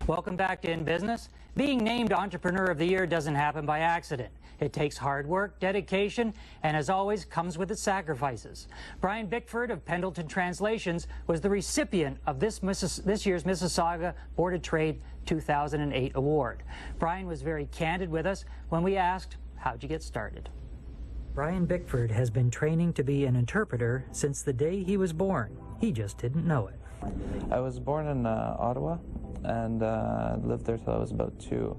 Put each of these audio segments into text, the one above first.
Welcome back to In Business. Being named Entrepreneur of the Year doesn't happen by accident. It takes hard work, dedication, and as always, comes with its sacrifices. Brian Bickford of Pendleton Translations was the recipient of this year's Mississauga Board of Trade 2008 award. Brian was very candid with us when we asked, how'd you get started? Brian Bickford has been training to be an interpreter since the day he was born. He just didn't know it. I was born in Ottawa and lived there till I was about 2.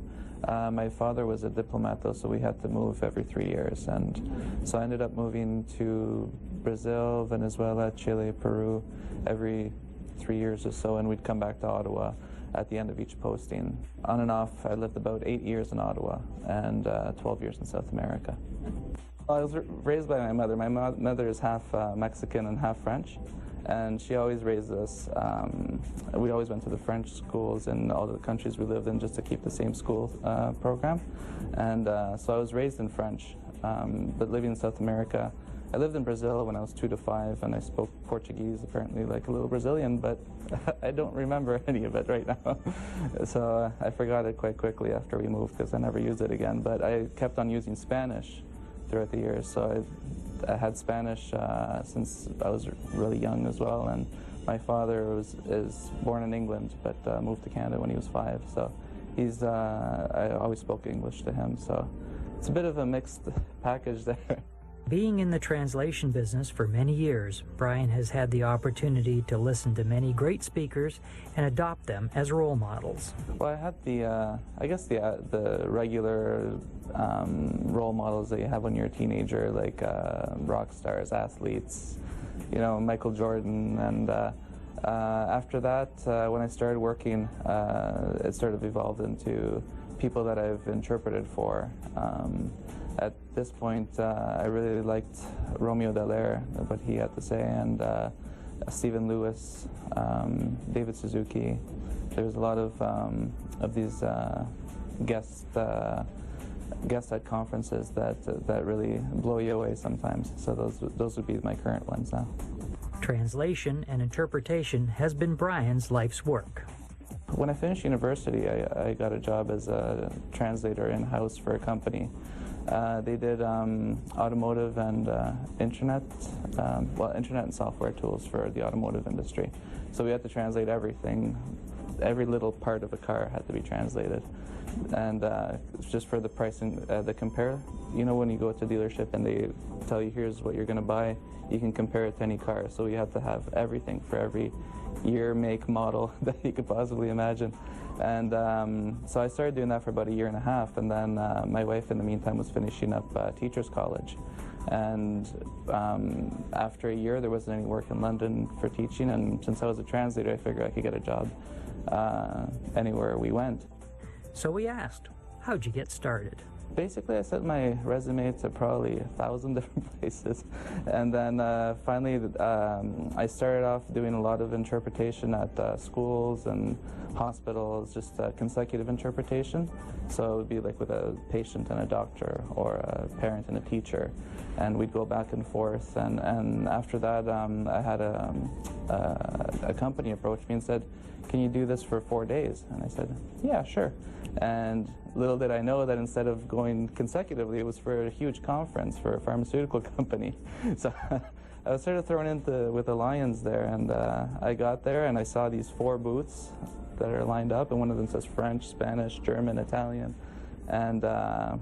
My father was a diplomat though, so we had to move every 3 years, and so I ended up moving to Brazil, Venezuela, Chile, Peru every 3 years or so, and we'd come back to Ottawa at the end of each posting. On and off, I lived about 8 years in Ottawa and 12 years in South America. I was raised by my mother. My mother is half Mexican and half French, and she always raised us. We always went to the French schools in all the countries we lived in just to keep the same school program. And so I was raised in French, but living in South America. I lived in Brazil when I was 2 to 5, and I spoke Portuguese, apparently like a little Brazilian, but I don't remember any of it right now. So I forgot it quite quickly after we moved because I never used it again. But I kept on using Spanish throughout the years, so I had Spanish since I was really young as well, and my father is born in England but moved to Canada when he was 5, so I always spoke English to him, so it's a bit of a mixed package there. Being in the translation business for many years, Brian has had the opportunity to listen to many great speakers and adopt them as role models. Well, I had I guess the regular role models that you have when you're a teenager, like rock stars, athletes, you know, Michael Jordan, and after that, when I started working, it sort of evolved into people that I've interpreted for. At this point, I really liked Romeo Dallaire, what he had to say, and Stephen Lewis, David Suzuki. There's a lot of these guests at conferences that really blow you away sometimes. So those would be my current ones now. Translation and interpretation has been Brian's life's work. When I finished university, I got a job as a translator in-house for a company. They did automotive and internet and software tools for the automotive industry. So we had to translate everything. Every little part of a car had to be translated. And just for the pricing, the compare, you know, when you go to a dealership and they tell you here's what you're going to buy, you can compare it to any car. So we have to have everything for every year, make, model that you could possibly imagine. And so I started doing that for about 1.5 years, and then my wife in the meantime was finishing up teachers college. And after 1 year there wasn't any work in London for teaching, and since I was a translator I figured I could get a job anywhere we went. So we asked, how'd you get started? Basically, I sent my resume to probably 1,000 different places, and then finally I started off doing a lot of interpretation at schools and hospitals, just consecutive interpretation. So it would be like with a patient and a doctor, or a parent and a teacher, and we'd go back and forth. And after that, I had a company approach me and said, "Can you do this for 4 days?" And I said, "Yeah, sure." And little did I know that instead of going consecutively, it was for a huge conference for a pharmaceutical company. So I was sort of thrown into with the lions there, and I got there and I saw these 4 booths that are lined up, and one of them says French, Spanish, German, Italian, and I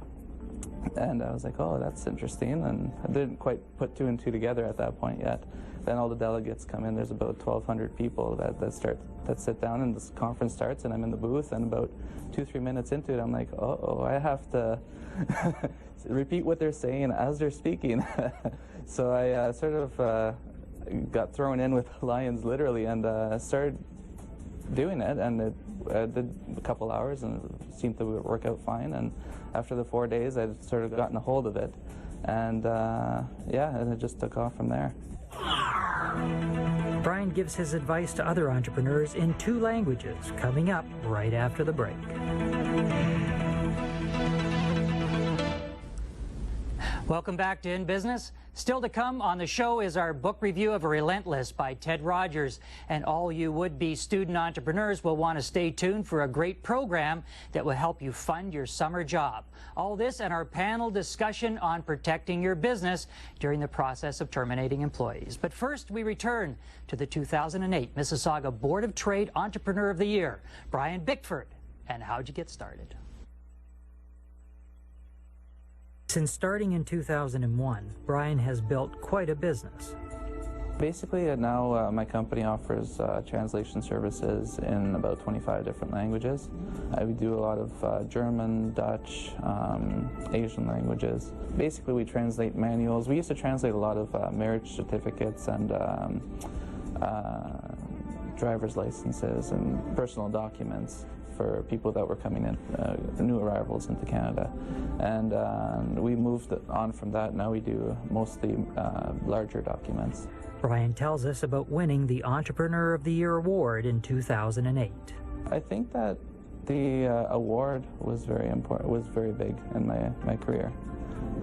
was like, oh, that's interesting, and I didn't quite put 2 and 2 together at that point yet. Then all the delegates come in. There's about 1,200 people that sit down, and this conference starts, and I'm in the booth, and about 2-3 minutes into it, I'm like, uh-oh, I have to repeat what they're saying as they're speaking. So I sort of got thrown in with the lions, literally, and started doing it, and I did a couple hours, and it seemed to work out fine. And after the 4 days, I'd sort of gotten a hold of it, and yeah, and it just took off from there. Brian gives his advice to other entrepreneurs in 2 languages, coming up right after the break. Welcome back to In Business. Still to come on the show is our book review of Relentless by Ted Rogers. And all you would-be student entrepreneurs will want to stay tuned for a great program that will help you fund your summer job. All this and our panel discussion on protecting your business during the process of terminating employees. But first, we return to the 2008 Mississauga Board of Trade Entrepreneur of the Year, Brian Bickford. And how'd you get started? Since starting in 2001, Brian has built quite a business. Basically, now my company offers translation services in about 25 different languages. We do a lot of German, Dutch, Asian languages. Basically, we translate manuals. We used to translate a lot of marriage certificates and driver's licenses and personal documents for people that were coming in, new arrivals into Canada. And we moved on from that. Now we do mostly larger documents. Brian tells us about winning the Entrepreneur of the Year award in 2008. I think that the award was very important, was very big in my career.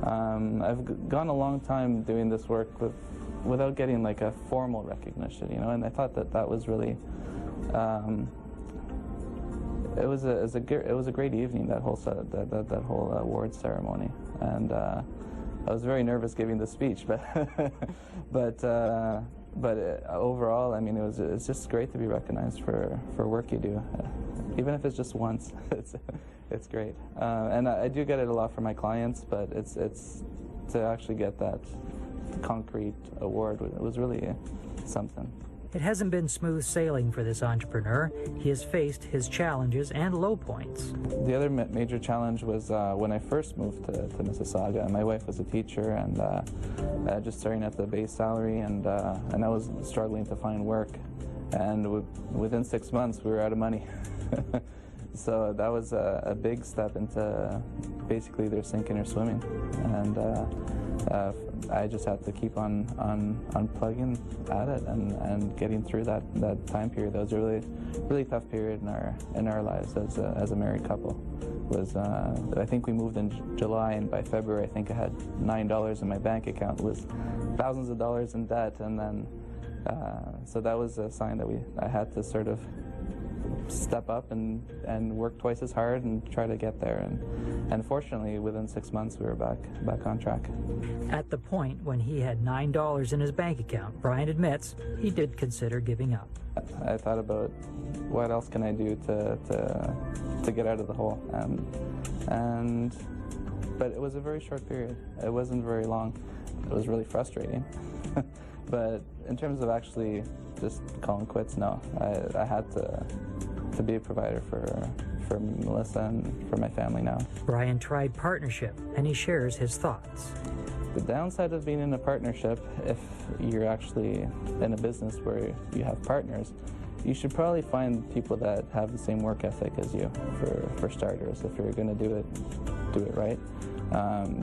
I've gone a long time doing this work without getting like a formal recognition, you know, and I thought that was really it was a great evening, that whole award ceremony, and I was very nervous giving the speech, but overall, I mean, it's just great to be recognized for work you do, even if it's just once. It's great, and I do get it a lot from my clients, but it's to actually get that concrete award, it was really something. It hasn't been smooth sailing for this entrepreneur. He has faced his challenges and low points. The other major challenge was when I first moved to Mississauga. My wife was a teacher, and just starting at the base salary, and I was struggling to find work. And within 6 months, we were out of money. So that was a big step into basically either sinking or swimming. And I just had to keep on plugging at it and getting through that time period. That was a really tough period in our lives as a married couple. I think we moved in July, and by February I think I had $9 in my bank account. It was thousands of dollars in debt, and then so that was a sign that I had to sort of step up and work twice as hard and try to get there. And fortunately, within 6 months, we were back on track. At the point when he had $9 in his bank account, Brian admits he did consider giving up. I thought about what else can I do to get out of the hole, but it was a very short period. It wasn't very long. It was really frustrating. But in terms of actually just calling quits, no. I had to be a provider for Melissa and for my family now. Brian tried partnership, and he shares his thoughts. The downside of being in a partnership, if you're actually in a business where you have partners, you should probably find people that have the same work ethic as you, for starters. If you're going to do it right.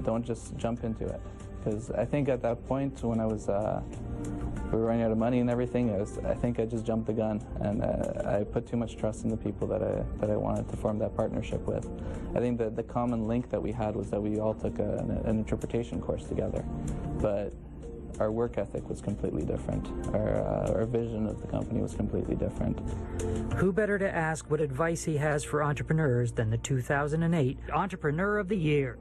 Don't just jump into it. Because I think at that point, when we were running out of money and everything, I think I just jumped the gun, and I put too much trust in the people that I wanted to form that partnership with. I think that the common link that we had was that we all took an interpretation course together, but our work ethic was completely different. Our vision of the company was completely different. Who better to ask what advice he has for entrepreneurs than the 2008 Entrepreneur of the Year?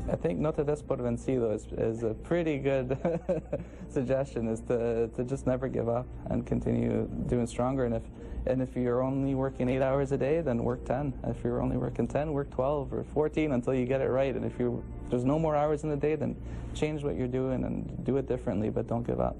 I think no te des por vencido is a pretty good suggestion, is to just never give up and continue doing stronger. And if you're only working 8 hours a day, then work 10. If you're only working 10, work 12 or 14 until you get it right. And if there's no more hours in the day, then change what you're doing and do it differently, but don't give up.